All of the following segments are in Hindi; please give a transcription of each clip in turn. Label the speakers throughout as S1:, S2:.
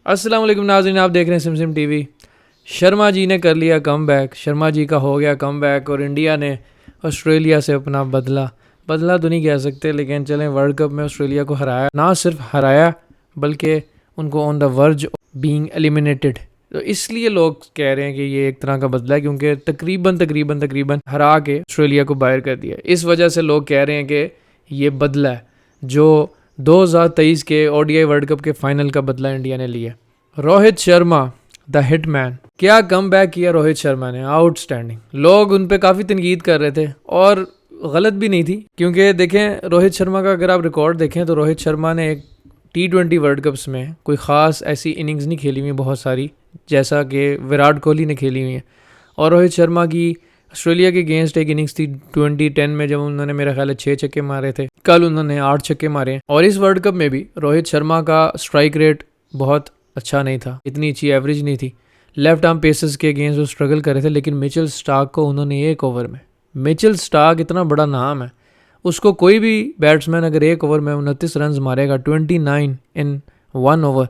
S1: अस्सलाम वालेकुम नाज़रीन, आप देख रहे हैं सिमसिम टीवी। शर्मा जी ने कर लिया कमबैक। शर्मा जी का हो गया कमबैक और इंडिया ने ऑस्ट्रेलिया से अपना बदला तो नहीं कह सकते, लेकिन चलें, वर्ल्ड कप में ऑस्ट्रेलिया को हराया। ना सिर्फ हराया बल्कि उनको on the verge being eliminated. तो इसलिए लोग कह रहे हैं कि ये एक तरह का बदला है, क्योंकि तकरीबन हरा के ऑस्ट्रेलिया को बाहर कर दिया। इस वजह से लोग कह रहे हैं कि ये बदला है जो 2023 के ओडीआई वर्ल्ड कप के फाइनल का बदला इंडिया ने लिया। रोहित शर्मा द हिटमैन, क्या कम बैक किया रोहित शर्मा ने, आउटस्टैंडिंग। लोग उन पे काफ़ी तनकीद कर रहे थे और गलत भी नहीं थी, क्योंकि देखें रोहित शर्मा का अगर आप रिकॉर्ड देखें तो रोहित शर्मा ने एक T20 वर्ल्ड कप्स में कोई ख़ास ऐसी इनिंग्स नहीं खेली हुई बहुत सारी, जैसा कि विराट कोहली ने खेली हुई है। और रोहित शर्मा की ऑस्ट्रेलिया के अगेंस्ट एक इनिंग्स थी 2010 में, जब उन्होंने मेरा ख्याल है 6 छक्के मारे थे। कल उन्होंने 8 छक्के मारे हैं। और इस वर्ल्ड कप में भी रोहित शर्मा का स्ट्राइक रेट बहुत अच्छा नहीं था, इतनी अच्छी एवरेज नहीं थी। लेफ्ट आर्म पेसर्स के अगेंस्ट वो स्ट्रगल कर रहे थे, लेकिन मिचेल स्टार्क को उन्होंने एक ओवर में, मिचेल स्टार्क इतना बड़ा नाम है, उसको कोई भी बैट्समैन अगर एक ओवर में 29 रन मारेगा 29 इन 1 ओवर,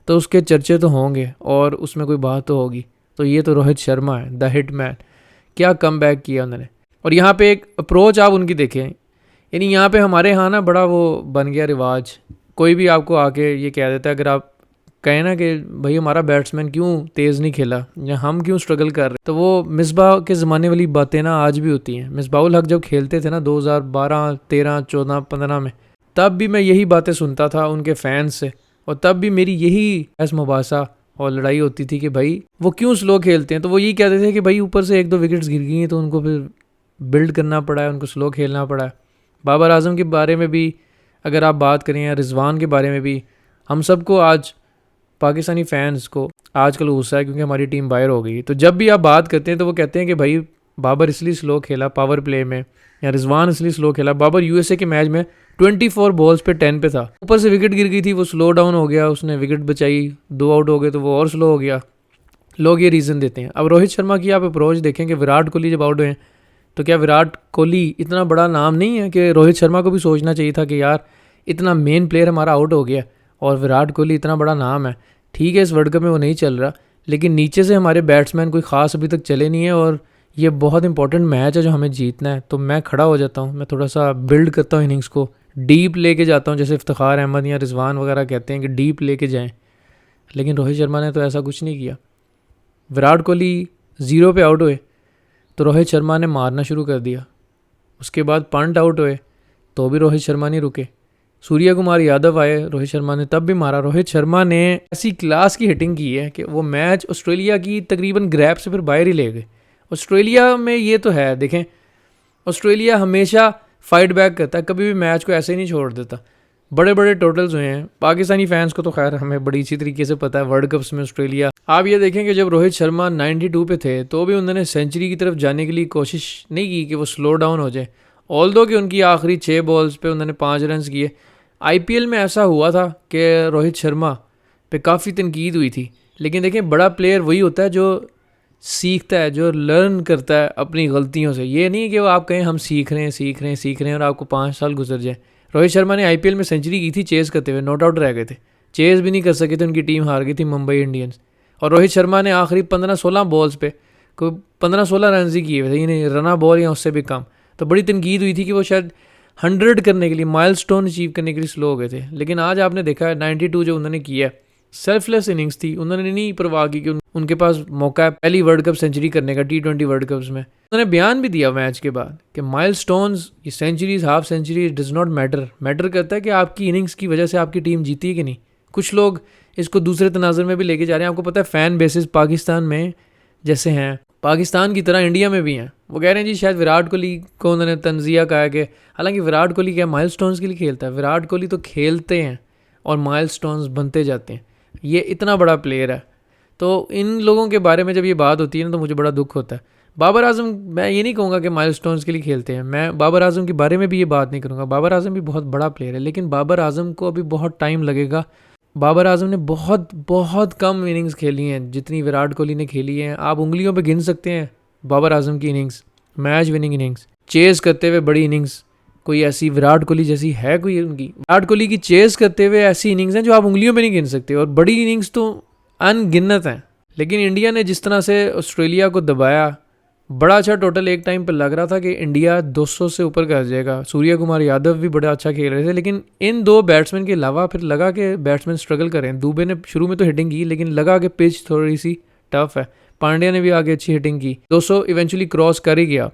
S1: तो उसके चर्चे तो होंगे और उसमें कोई बात तो होगी। तो ये तो रोहित शर्मा है, द हिटमैन। क्या कम बैक किया उन्होंने। और यहाँ पे एक अप्रोच आप उनकी देखें, यानी यहाँ पे हमारे यहाँ ना बड़ा वो बन गया रिवाज, कोई भी आपको आके ये कह देता है, अगर आप कहें ना कि भाई हमारा बैट्समैन क्यों तेज़ नहीं खेला या हम क्यों स्ट्रगल कर रहे, तो वो मिसबाह के ज़माने वाली बातें ना आज भी होती हैं। मिसबाहुल हक जब खेलते थे ना 2012, 13, 14, 15 में, तब भी मैं यही बातें सुनता था उनके फैंस से, और तब भी मेरी यही ऐस मुबासा और लड़ाई होती थी कि भाई वो क्यों स्लो खेलते हैं। तो वो यही कहते थे कि भाई ऊपर से 1-2 विकेट्स गिर गई हैं तो उनको फिर बिल्ड करना पड़ा है, उनको स्लो खेलना पड़ा है। बाबर आजम के बारे में भी अगर आप बात करें या रिजवान के बारे में भी, हम सबको आज पाकिस्तानी फ़ैन्स को आजकल गुस्सा है क्योंकि हमारी टीम बाहर हो गई। तो जब भी आप बात करते हैं तो वो कहते हैं कि भाई बाबर इसलिए स्लो खेला पावर प्ले में, या रिजवान इसलिए स्लो खेला। बाबर यूएसए के मैच में 24 बॉल्स पे 10 पे था, ऊपर से विकेट गिर गई थी, वो स्लो डाउन हो गया, उसने विकेट बचाई, 2 आउट हो गए तो वो और स्लो हो गया। लोग ये रीज़न देते हैं। अब रोहित शर्मा की आप अप्रोच देखें कि विराट कोहली जब आउट हुए, तो क्या विराट कोहली इतना बड़ा नाम नहीं है कि रोहित शर्मा को भी सोचना चाहिए था कि यार इतना मेन प्लेयर हमारा आउट हो गया और विराट कोहली इतना बड़ा नाम है, ठीक है इस वर्ल्ड कप में वो नहीं चल रहा, लेकिन नीचे से हमारे बैट्समैन कोई ख़ास अभी तक चले नहीं है और ये बहुत इंपॉर्टेंट मैच है जो हमें जीतना है। तो मैं खड़ा हो जाता हूँ, मैं थोड़ा सा बिल्ड करता हूँ इनिंग्स को, डीप लेके जाता हूँ, जैसे इफ्तिखार अहमद या रिजवान वगैरह कहते हैं कि डीप लेके जाएं। लेकिन रोहित शर्मा ने तो ऐसा कुछ नहीं किया। विराट कोहली 0 पे आउट हुए तो रोहित शर्मा ने मारना शुरू कर दिया। उसके बाद पंट आउट हुए तो भी रोहित शर्मा नहीं रुके। सूर्य कुमार यादव आए, रोहित शर्मा ने तब भी मारा। रोहित शर्मा ने ऐसी क्लास की हिटिंग की है कि वो मैच ऑस्ट्रेलिया की तकरीबन ग्रैप से फिर बाहर ही ले गए। ऑस्ट्रेलिया में ये तो है, देखें ऑस्ट्रेलिया हमेशा फाइट बैक करता है, कभी भी मैच को ऐसे ही नहीं छोड़ देता। बड़े बड़े टोटल्स हुए हैं, पाकिस्तानी फैंस को तो खैर हमें बड़ी अच्छी तरीके से पता है वर्ल्ड कप्स में ऑस्ट्रेलिया। आप ये देखें कि जब रोहित शर्मा 92 पे थे तो भी उन्होंने सेंचुरी की तरफ जाने के लिए कोशिश नहीं की कि वो स्लो डाउन हो जाए, ऑल्दो कि उनकी आखिरी 6 बॉल्स पे उन्होंने 5 रन किए। आईपीएल में ऐसा हुआ था कि रोहित शर्मा पे काफ़ी तनकीद हुई थी, लेकिन देखें बड़ा प्लेयर वही होता है जो सीखता है, जो लर्न करता है अपनी गलतियों से। ये नहीं कि वो आप कहें हम सीख रहे हैं और आपको 5 साल गुजर जाए। रोहित शर्मा ने आईपीएल में सेंचुरी की थी चेज़ करते हुए, नॉट आउट रह गए थे, चेज़ भी नहीं कर सके थे, उनकी टीम हार गई थी मुंबई इंडियंस। और रोहित शर्मा ने आखिरी 15-16 बॉल्स पे कोई 15-16 रन ही किए हुए थे, नहीं रना बॉल या उससे भी कम। तो बड़ी तनकीद हुई थी कि वो शायद 100 करने के लिए, माइलस्टोन अचीव करने के लिए स्लो हो गए थे। लेकिन आज आपने देखा है 92 जो उन्होंने किया, सेल्फलेस इनिंग्स थी, उन्होंने नहीं परवाह की कि उनके पास मौका है पहली वर्ल्ड कप सेंचुरी करने का T20 वर्ल्ड कप्स में। उन्होंने बयान भी दिया मैच के बाद कि माइलस्टोन्स, ये centuries, half century does not matter करता है कि आपकी इनिंग्स की वजह से आपकी टीम जीती है कि नहीं। कुछ लोग इसको दूसरे तनाज़ुर में भी लेके जा रहे हैं। आपको पता है फ़ैन बेसिस पाकिस्तान में जैसे हैं, पाकिस्तान की तरह इंडिया में भी हैं, वो कह रहे हैं जी शायद विराट कोहली को उन्होंने तंजिया कहा कि, हालांकि विराट कोहली क्या माइलस्टोन्स के लिए खेलता है, विराट कोहली तो खेलते हैं और माइलस्टोन्स बनते जाते हैं, ये इतना बड़ा प्लेयर है। तो इन लोगों के बारे में जब ये बात होती है ना तो मुझे बड़ा दुख होता है। बाबर आजम, मैं ये नहीं कहूँगा कि माइलस्टोन्स के लिए खेलते हैं, मैं बाबर आजम के बारे में भी ये बात नहीं करूँगा। बाबर आजम भी बहुत बड़ा प्लेयर है, लेकिन बाबर आजम को अभी बहुत टाइम लगेगा। बाबर आजम ने बहुत बहुत कम इनिंग्स खेली हैं जितनी विराट कोहली ने खेली हैं। आप उंगलियों पे गिन सकते हैं बाबर आजम की innings, match winning innings, Chase करते हुए बड़ी इनिंग्स, कोई ऐसी विराट कोहली जैसी है कोई उनकी? विराट कोहली की चेस करते हुए ऐसी इनिंग्स हैं जो आप उंगलियों में नहीं गिन सकते, और बड़ी इनिंग्स तो अनगिनत हैं। लेकिन इंडिया ने जिस तरह से ऑस्ट्रेलिया को दबाया, बड़ा अच्छा टोटल एक टाइम पर लग रहा था कि इंडिया 200 से ऊपर कर जाएगा। सूर्य कुमार यादव भी बड़ा अच्छा खेल रहे थे, लेकिन इन दो बैट्समैन के अलावा फिर लगा कि बैट्समैन स्ट्रगल करें। दुबे ने शुरू में तो हिटिंग की, लेकिन लगा कि पिच थोड़ी सी टफ है। पांड्या ने भी आगे अच्छी हिटिंग की, 200 इवेंचुअली क्रॉस कर ही गया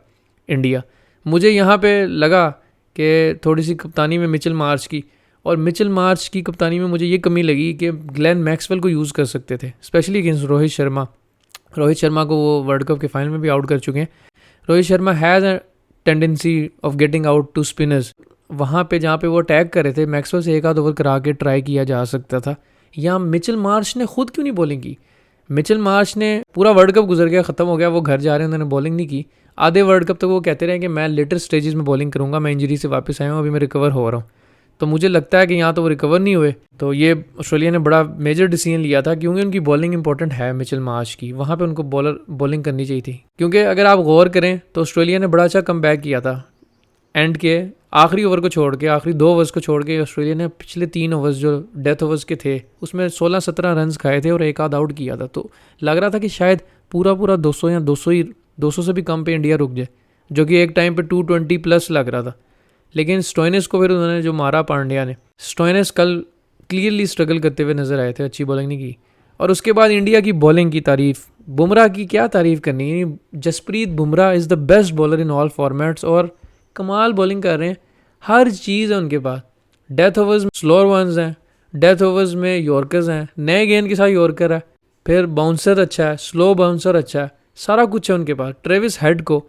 S1: इंडिया। मुझे यहाँ पे लगा कि थोड़ी सी कप्तानी में मिचेल मार्श की, और मिचेल मार्श की कप्तानी में मुझे ये कमी लगी कि ग्लेन मैक्सवेल को यूज़ कर सकते थे, स्पेशली अगेंस्ट रोहित शर्मा। रोहित शर्मा को वो वर्ल्ड कप के फाइनल में भी आउट कर चुके हैं। Rohit Sharma has a tendency of getting out to spinners. वहाँ पे जहाँ पे वो अटैक कर रहे थे, मैक्सवेल से एक आध ओवर करा के ट्राई किया जा सकता था। या मिचेल मार्श ने खुद क्यों नहीं बॉलिंग की? मिचेल मार्श ने पूरा वर्ल्ड कप गुजर गया, ख़त्म हो गया, वो घर जा रहे हैं, उन्होंने बॉलिंग नहीं की। आधे वर्ल्ड कप तक वो कहते रहे कि मैं लेटर स्टेजेस में बॉलिंग करूँगा, मैं इंजरी से वापस आया हूँ, अभी मैं रिकवर हो रहा हूँ। तो मुझे लगता है कि यहाँ तो वो रिकवर नहीं हुए। तो ये ऑस्ट्रेलिया ने बड़ा मेजर डिसीजन लिया था, क्योंकि उनकी बॉलिंग इंपॉर्टेंट है मिचेल मार्श की। वहाँ पे उनको बॉलिंग करनी चाहिए थी, क्योंकि अगर आप गौर करें तो ऑस्ट्रेलिया ने बड़ा अच्छा कमबैक किया था। एंड के आखिरी ओवर को छोड़ के, आखिरी 2 ओवर्स को छोड़ के, ऑस्ट्रेलिया ने पिछले 3 ओवर्स जो डेथ ओवर्स के थे उसमें 16-17 रन खाए थे और एक आध आउट किया था। तो लग रहा था कि शायद पूरा 200 या 200 से भी कम पे इंडिया रुक जाए, जो कि एक टाइम पे 220 प्लस लग रहा था। लेकिन स्टोइनिस को फिर उन्होंने जो मारा पांड्या ने, स्टोइनिस कल क्लियरली स्ट्रगल करते हुए नजर आए थे, अच्छी बॉलिंग नहीं की। और उसके बाद इंडिया की बॉलिंग की तारीफ, बुमराह की क्या तारीफ करनी है। Jasprit Bumrah is the best bowler in all formats, और कमाल बॉलिंग कर रहे हैं, हर चीज़ है उनके पास। डेथ ओवर्स में स्लोअर वंस हैं, डेथ ओवर्स में यॉर्कर्स हैं, नए गेंद के साथ यॉर्कर है, फिर बाउंसर अच्छा है, स्लो बाउंसर अच्छा है, सारा कुछ है उनके पास। ट्रेविस हेड को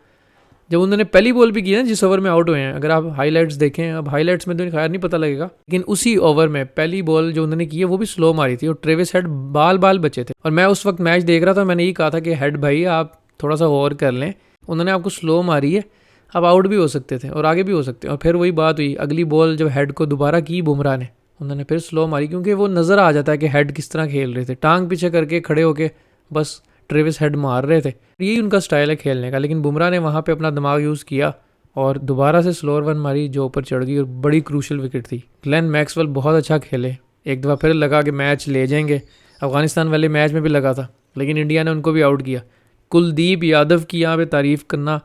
S1: जब उन्होंने पहली बॉल भी की ना, जिस ओवर में आउट हुए हैं, अगर आप हाईलाइट्स देखें, अब हाईलाइट्स में तो खैर नहीं पता लगेगा, लेकिन उसी ओवर में पहली बॉल जो उन्होंने की है वो भी स्लो मारी थी, और ट्रेविस हेड बाल बचे थे। और मैं उस वक्त मैच देख रहा था, मैंने यही कहा था कि हेड भाई आप थोड़ा सा और कर लें, उन्होंने आपको स्लो मारी है, अब आउट भी हो सकते थे और आगे भी हो सकते हैं। और फिर वही बात हुई, अगली बॉल जब हेड को दोबारा की बुमराह ने, उन्होंने फिर स्लो मारी, क्योंकि वो नज़र आ जाता है कि हेड किस तरह खेल रहे थे, टांग पीछे करके खड़े होके बस ट्रेविस हेड मार रहे थे। यही उनका स्टाइल है खेलने का। लेकिन बुमराह ने वहाँ पे अपना दिमाग यूज़ किया और दोबारा से स्लोअर वन मारी जो ऊपर चढ़ गई, और बड़ी क्रूशल विकेट थी। ग्लेन मैक्सवेल बहुत अच्छा खेले, एक दफ़ा फिर लगा कि मैच ले जाएंगे। अफगानिस्तान वाले मैच में भी लगा था, लेकिन इंडिया ने उनको भी आउट किया। कुलदीप यादव की यहाँ पे तारीफ़ करना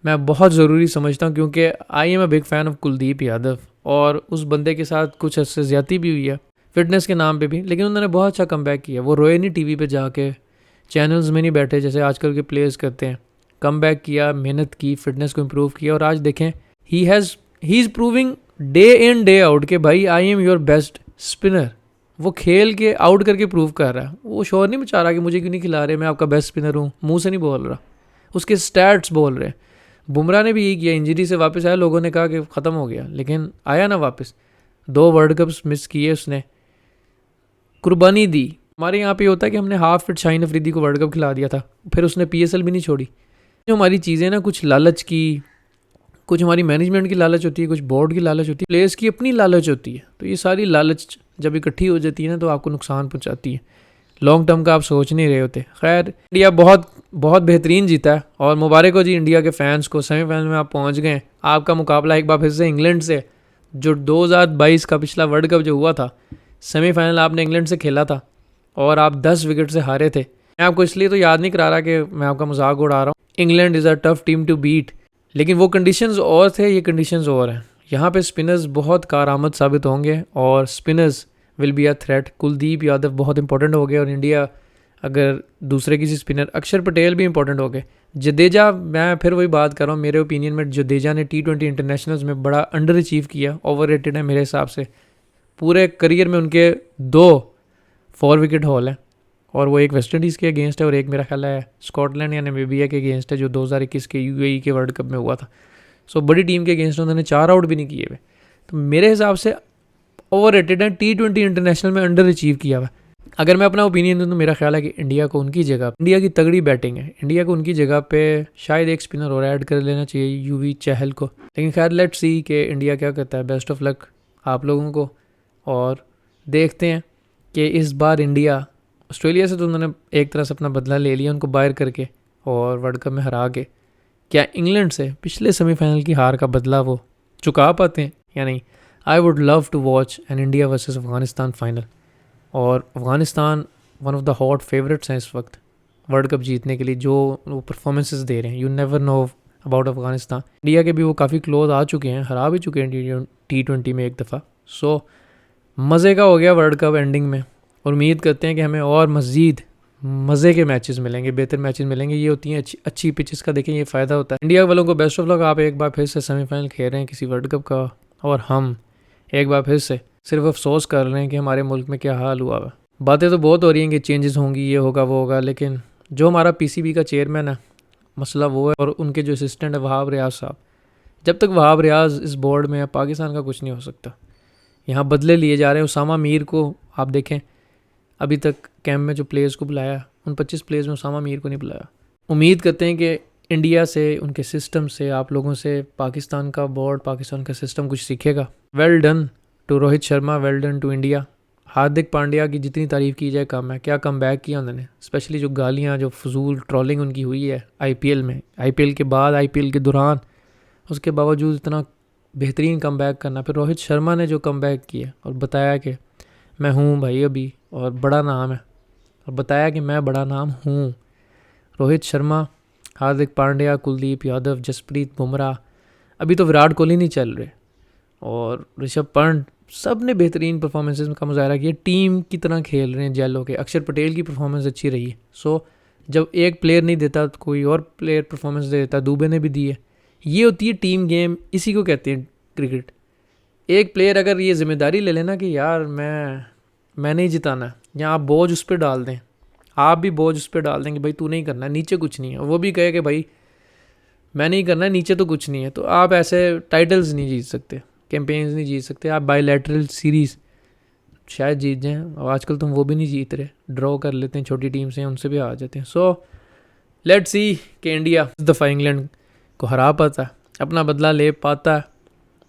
S1: मैं बहुत ज़रूरी समझता हूँ, क्योंकि I am a big fan of Kuldeep Yadav, और उस बंदे के साथ कुछ इससे ज़्यादती भी हुई है फिटनेस के नाम पे भी, लेकिन उन्होंने बहुत अच्छा कमबैक किया। वो रोए नहीं टीवी पे जाके, चैनल्स में नहीं बैठे जैसे आजकल के प्लेयर्स करते हैं। कमबैक किया, मेहनत की, फिटनेस को इम्प्रूव किया, और आज देखें he is proving day in day out के भाई I am your best spinner. वो खेल के आउट करके प्रूव कर रहा है। वो शोर नहीं मचा रहा कि मुझे क्यों नहीं खिला रहे, मैं आपका बेस्ट स्पिनर हूँ, मुंह से नहीं बोल रहा, उसके स्टैट्स बोल रहे हैं। बुमराह ने भी यही किया, इंजरी से वापस आया, लोगों ने कहा कि ख़त्म हो गया, लेकिन आया ना वापस। 2 वर्ल्ड कप्स मिस किए उसने, कुर्बानी दी। हमारे यहाँ पे होता है कि हमने हाफ फिट शाहीन अफरीदी को वर्ल्ड कप खिला दिया था, फिर उसने PSL भी नहीं छोड़ी। जो हमारी चीज़ें ना, कुछ लालच की, कुछ हमारी मैनेजमेंट की लालच होती है, कुछ बोर्ड की लालच होती है, प्लेयर्स की अपनी लालच होती है। तो ये सारी लालच जब इकट्ठी हो जाती है ना, तो आपको नुकसान पहुँचाती है। लॉन्ग टर्म का आप सोच नहीं रहे होते। खैर, इंडिया बहुत बेहतरीन जीता है, और मुबारक हो जी इंडिया के फैंस को। सेमीफाइनल में आप पहुंच गए। आपका मुकाबला एक बार फिर से इंग्लैंड से, जो 2022 का पिछला वर्ल्ड कप जो हुआ था, सेमीफाइनल आपने इंग्लैंड से खेला था और आप 10 विकेट से हारे थे। मैं आपको इसलिए तो याद नहीं करा रहा कि मैं आपका मजाक उड़ा रहा हूँ। England is a tough team to beat, लेकिन वो कंडीशंस और थे, ये कंडीशंस और हैं। यहाँ पे स्पिनर्स बहुत कारआमद साबित होंगे, और spinners will be a threat. Kuldeep Yadav बहुत इंपॉर्टेंट हो गए, और इंडिया अगर दूसरे किसी स्पिनर, अक्षर पटेल भी इंपॉर्टेंट हो गए। जडेजा, मैं फिर वही बात कर रहा हूँ, मेरे ओपिनियन में जडेजा ने T20 इंटरनेशनल्स में बड़ा अंडर अचीव किया, ओवर रेटेड है मेरे हिसाब से। पूरे करियर में उनके 2 4 विकेट हॉल हैं, और वो एक वेस्ट इंडीज़ के अगेंस्ट है और एक मेरा ख्याल है स्कॉटलैंड या नामीबिया के अगेंस्ट है, जो 2021 के UAE के वर्ल्ड कप में हुआ था। सो बड़ी टीम के अगेंस्ट उन्होंने 4 आउट भी नहीं किए हुए। तो मेरे हिसाब से ओवर रेटेड है, T20 इंटरनेशनल में अंडर अचीव किया हुआ। अगर मैं अपना ओपिनियन दूँ तो मेरा ख्याल है कि इंडिया को उनकी जगह, इंडिया की तगड़ी बैटिंग है, इंडिया को उनकी जगह पे शायद एक स्पिनर और ऐड कर लेना चाहिए, UV चहल को। लेकिन खैर, लेट्स सी कि इंडिया क्या करता है। बेस्ट ऑफ लक आप लोगों को, और देखते हैं कि इस बार इंडिया, ऑस्ट्रेलिया से तो उन्होंने एक तरह से अपना बदला ले लिया, उनको बाहर करके और वर्ल्ड कप में हरा के, क्या इंग्लैंड से पिछले सेमीफाइनल की हार का बदला वो चुका पाते हैं या नहीं। I would love to watch an India versus Afghanistan final. और Afghanistan one of the hot favourites हैं इस वक्त वर्ल्ड कप जीतने के लिए, जो वो परफॉर्मेंसेस दे रहे हैं। You never know about Afghanistan. India के भी वो काफ़ी क्लोज आ चुके हैं, हरा भी चुके हैं T20 में एक दफ़ा। सो मज़े का हो गया वर्ल्ड कप एंडिंग में, और उम्मीद करते हैं कि हमें और मज़ीद मज़े के मैचेस मिलेंगे, बेहतर मैचेस मिलेंगे। ये होती हैं अच्छी पिचेस का, देखें ये फ़ायदा होता है। इंडिया वालों को बेस्ट ऑफ लक, आप एक बार फिर से सेमीफाइनल खेल रहे हैं किसी वर्ल्ड कप का, और हम एक बार फिर से सिर्फ अफसोस कर रहे हैं कि हमारे मुल्क में क्या हाल हुआ है। बातें तो बहुत हो रही हैं कि चेंजेस होंगी, ये होगा वो होगा, लेकिन जो हमारा PCB का चेयरमैन है, मसला वो है, और उनके जो असिस्टेंट है वहाब रियाज साहब, जब तक वहाब रियाज इस बोर्ड में है पाकिस्तान का कुछ नहीं हो सकता। यहाँ बदले लिए जा रहे हैं। उसामा मीर को आप देखें, अभी तक कैंप में जो प्लेयर्स को बुलाया, उन 25 प्लेयर्स में उसामा मीर को नहीं बुलाया। उम्मीद करते हैं कि इंडिया से, उनके सिस्टम से, आप लोगों से पाकिस्तान का बोर्ड, पाकिस्तान का सिस्टम कुछ सीखेगा। Well done to Rohit Sharma, well done to India. Hardik Pandya की जितनी तारीफ़ की जाए कम है। क्या कम बैक किया उन्होंने, स्पेशली जो गालियाँ, जो फजूल ट्रोलिंग उनकी हुई है IPL में, IPL के बाद, IPL के दौरान, उसके बावजूद इतना बेहतरीन कम बैक करना। फिर रोहित शर्मा ने जो कम बैक किया और बताया कि मैं हूँ भाई अभी, और बड़ा नाम है, और बताया कि मैं बड़ा नाम हूँ। रोहित शर्मा, हार्दिक पांड्या, कुलदीप यादव, जसप्रीत बुमराह, अभी तो विराट कोहली नहीं चल रहे, और ऋषभ पंत, सब ने बेहतरीन परफॉर्मेंसेस का मुजाहरा किया, टीम की तरह खेल रहे हैं जेल होके। अक्षर पटेल की परफॉर्मेंस अच्छी रही है। सो जब एक प्लेयर नहीं देता तो कोई और प्लेयर परफॉर्मेंस दे देता, दुबे ने भी दी है। ये होती है टीम गेम, इसी को कहते हैं क्रिकेट। एक प्लेयर अगर ये जिम्मेदारी ले लेना कि यार मैंने ही जिताना है, या आप बोझ उस पर डाल दें, आप भी बोझ उस पर डाल दें कि भाई तू नहीं करना है, नीचे कुछ नहीं है, वो भी कहे कि भाई मैं नहीं करना है, नीचे तो कुछ नहीं है, तो आप ऐसे टाइटल्स नहीं जीत सकते, कैंपेन्स नहीं जीत सकते। आप बायलैटरल सीरीज़ शायद जीत जाएँ, और आजकल तुम वो भी नहीं जीत रहे, ड्रॉ कर लेते हैं छोटी टीम से, उनसे भी आ जाते हैं। सो लेट्स सी कि इंडिया इस दफ़ा इंग्लैंड को हरा पाता है, अपना बदला ले पाता है,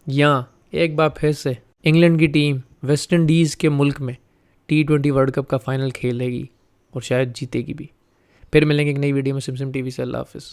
S1: या एक बार फिर से इंग्लैंड की टीम वेस्ट इंडीज़ के मुल्क में T20 वर्ल्ड कप का फ़ाइनल खेलेगी और शायद जीतेगी भी। फिर मिलेंगे एक नई वीडियो में सिमसिम TV से। अल्लाह हाफ़िज़।